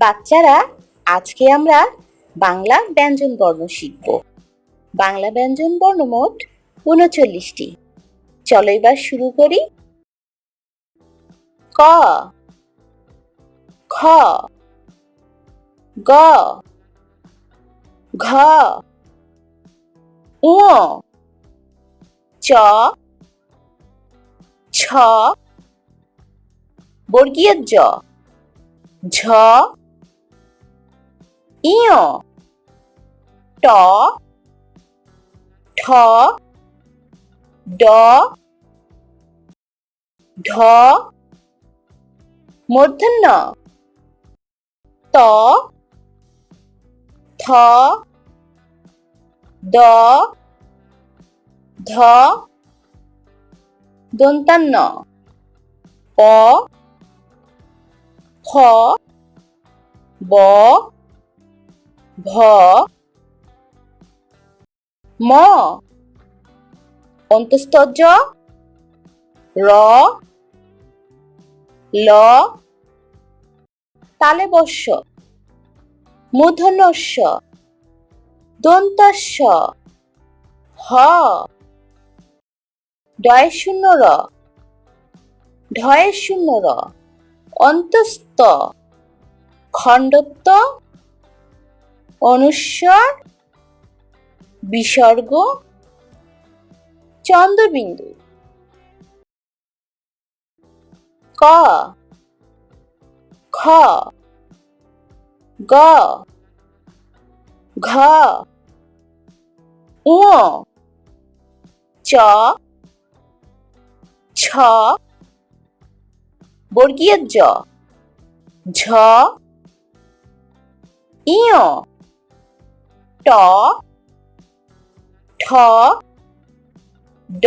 বাচ্চারা, আজকে আমরা বাংলা ব্যঞ্জন বর্ণ শিখব। বাংলা ব্যঞ্জন বর্ণ মোট ৩৯টি। চলো এবার শুরু করি। ক, খ, গ, ঘ, ঙ, চ, ছ, বর্গীয় জ, ঝ, ইয়, ট, ঠ, ড, ঢ, মূর্ধন্য ত, থ, দ, ধ, দন্তান্ন প, খ, ব, ভ, ম, অন্তস্থ জ, র, ল, তালব্য শ, মূর্ধন্য ষ, দন্ত্য স, হ, ডয় শূন্য র, ঢয়ে শূন্য র, অন্তস্থ, খণ্ডত্ব, অনুস্বার, বিসর্গ, চন্দ্রবিন্দু। ক, খ, গ, ঘ, ঙ, চ, ছ, বর্গীয় জ, ঝ, ইয়, ট, ঠ, ড,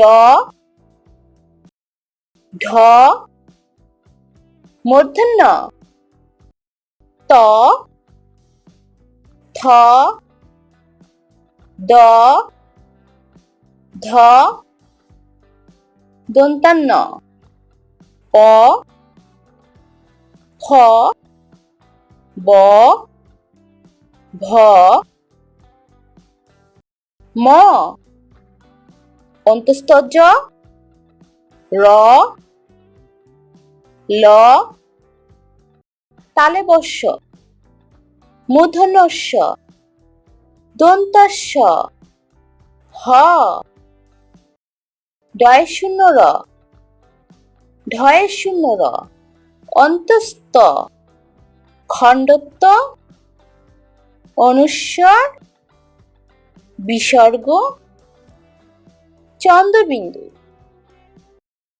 ঢ, মূর্ধন্য ত, থ, দ, ধ, দন্তান্ন প, খ, ব, ভ, ম, অন্তস্থ জ, র, ল, তালব্য শ, মূর্ধন্য ষ, দন্ত্য স, হ, ডয় শূন্য র, ঢয়ে শূন্য র, অন্তস্থ, খণ্ডত্ব, অনুস্বার, বিসর্গ, চন্দ্রবিন্দু।